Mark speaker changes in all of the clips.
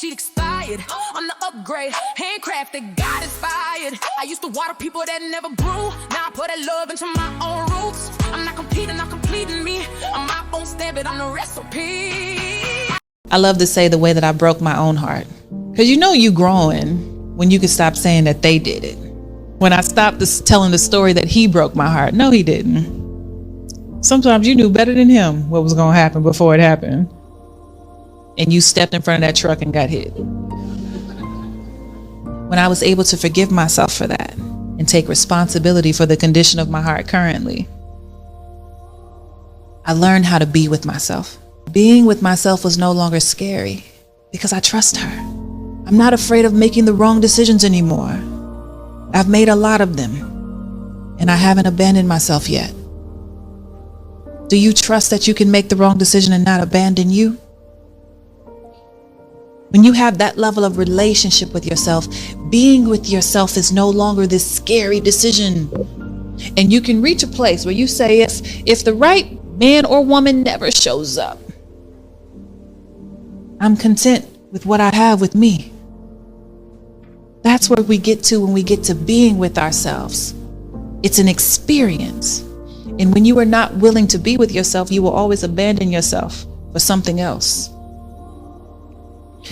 Speaker 1: sheet expired. I'm the upgrade, handcrafted, God inspired. I used to water people that never grew. Now I put that love into my own roots. I'm not competing, I'm completing me. I'm my own stamp, but I'm the recipe.
Speaker 2: I love to say the way that I broke my own heart. Because you know you growing when you can stop saying that they did it. When I stopped telling the story that he broke my heart. No, he didn't. Sometimes you knew better than him what was going to happen before it happened. And you stepped in front of that truck and got hit. When I was able to forgive myself for that and take responsibility for the condition of my heart currently, I learned how to be with myself. Being with myself was no longer scary because I trust her. I'm not afraid of making the wrong decisions anymore. I've made a lot of them, and I haven't abandoned myself yet. Do you trust that you can make the wrong decision and not abandon you? When you have that level of relationship with yourself, being with yourself is no longer this scary decision. And you can reach a place where you say, if the right man or woman never shows up, I'm content with what I have with me. That's where we get to when we get to being with ourselves. It's an experience. And when you are not willing to be with yourself, you will always abandon yourself for something else.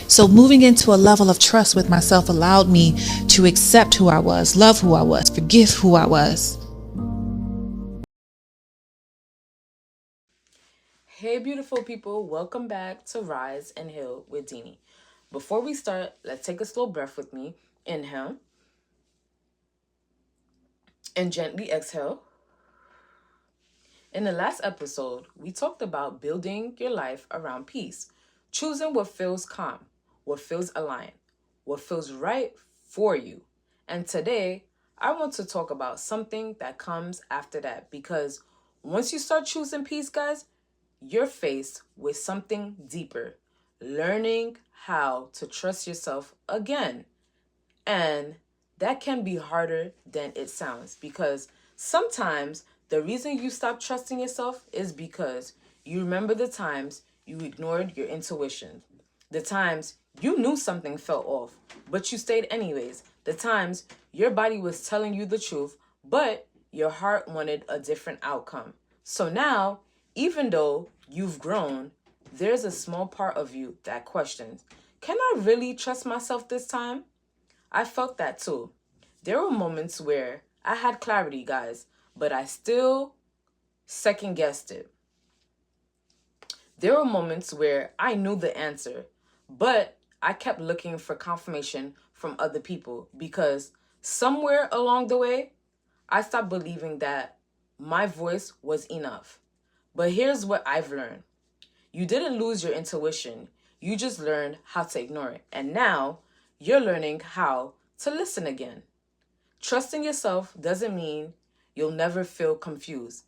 Speaker 2: So moving into a level of trust with myself allowed me to accept who I was, love who I was, forgive who I was.
Speaker 3: Hey beautiful people, welcome back to Rise and Heal with Deanie. Before we start, let's take a slow breath with me. Inhale. And gently exhale. In the last episode, we talked about building your life around peace, choosing what feels calm, what feels aligned, what feels right for you. And today, I want to talk about something that comes after that, because once you start choosing peace, guys, you're faced with something deeper, learning how to trust yourself again. And that can be harder than it sounds, because sometimes the reason you stop trusting yourself is because you remember the times you ignored your intuition, the times you knew something felt off, but you stayed anyways, the times your body was telling you the truth, but your heart wanted a different outcome. So now, even though you've grown, there's a small part of you that questions, can I really trust myself this time? I felt that too. There were moments where I had clarity, guys, but I still second guessed it. There were moments where I knew the answer, but I kept looking for confirmation from other people, because somewhere along the way, I stopped believing that my voice was enough. But here's what I've learned. You didn't lose your intuition. You just learned how to ignore it. And now you're learning how to listen again. Trusting yourself doesn't mean you'll never feel confused.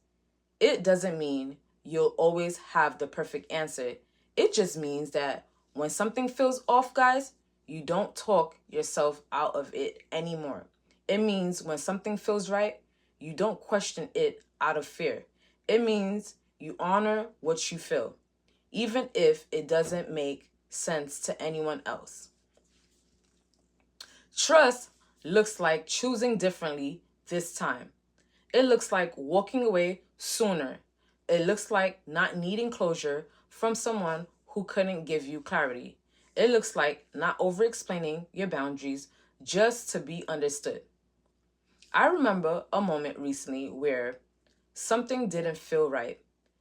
Speaker 3: It doesn't mean you'll always have the perfect answer. It just means that when something feels off, guys, you don't talk yourself out of it anymore. It means when something feels right, you don't question it out of fear. It means you honor what you feel, even if it doesn't make sense to anyone else. Trust looks like choosing differently this time. It looks like walking away sooner. It looks like not needing closure from someone who couldn't give you clarity. It looks like not over-explaining your boundaries just to be understood. I remember a moment recently where something didn't feel right.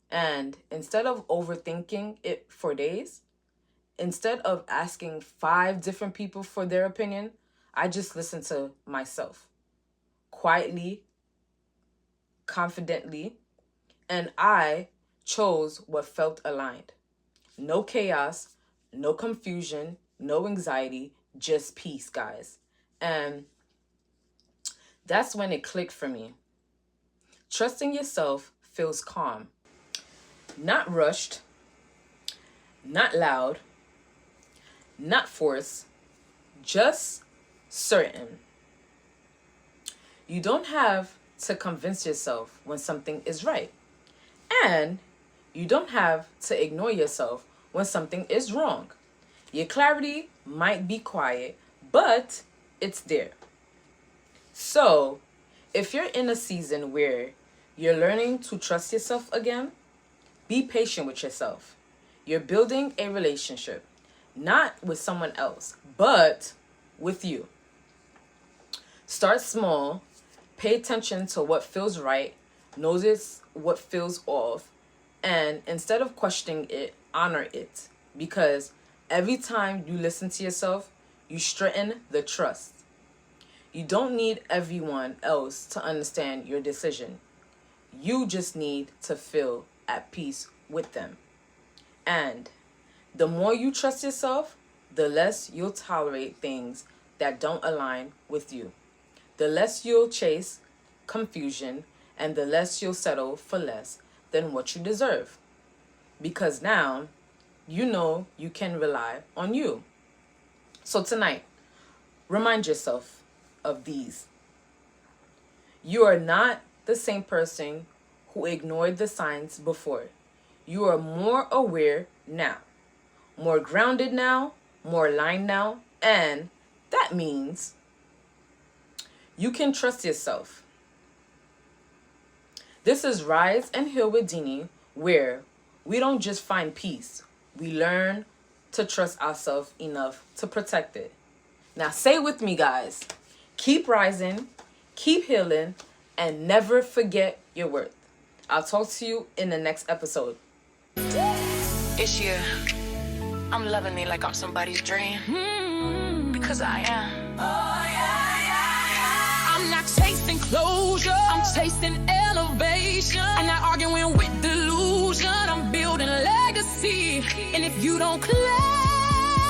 Speaker 3: And instead of overthinking it for days, instead of asking 5 different people for their opinion, I just listened to myself quietly, confidently, and I chose what felt aligned. No chaos, no confusion, no anxiety, just peace, guys. And that's when it clicked for me. Trusting yourself feels calm, not rushed, not loud, not forced, just certain. You don't have to convince yourself when something is right. And you don't have to ignore yourself when something is wrong. Your clarity might be quiet, but it's there. So, if you're in a season where you're learning to trust yourself again, be patient with yourself. You're building a relationship, not with someone else, but with you. Start small, pay attention to what feels right, notice what feels off, and instead of questioning it, honor it. Because every time you listen to yourself, you strengthen the trust. You don't need everyone else to understand your decision. You just need to feel at peace with them. And the more you trust yourself, the less you'll tolerate things that don't align with you. The less you'll chase confusion, and the less you'll settle for less than what you deserve. Because now, you know you can rely on you. So tonight, remind yourself of these. You are not the same person who ignored the signs before. You are more aware now, more grounded now, more aligned now, and that means you can trust yourself. This is Rise and Heal with Deanie, where we don't just find peace, we learn to trust ourselves enough to protect it. Now say with me, guys, keep rising, keep healing, and never forget your worth. I'll talk to you in the next episode.
Speaker 1: It's you. I'm loving it like I'm somebody's dream. Because I am. I'm not chasing closure. I'm chasing elevation. I'm not arguing with delusion. I'm building legacy. And if you don't claim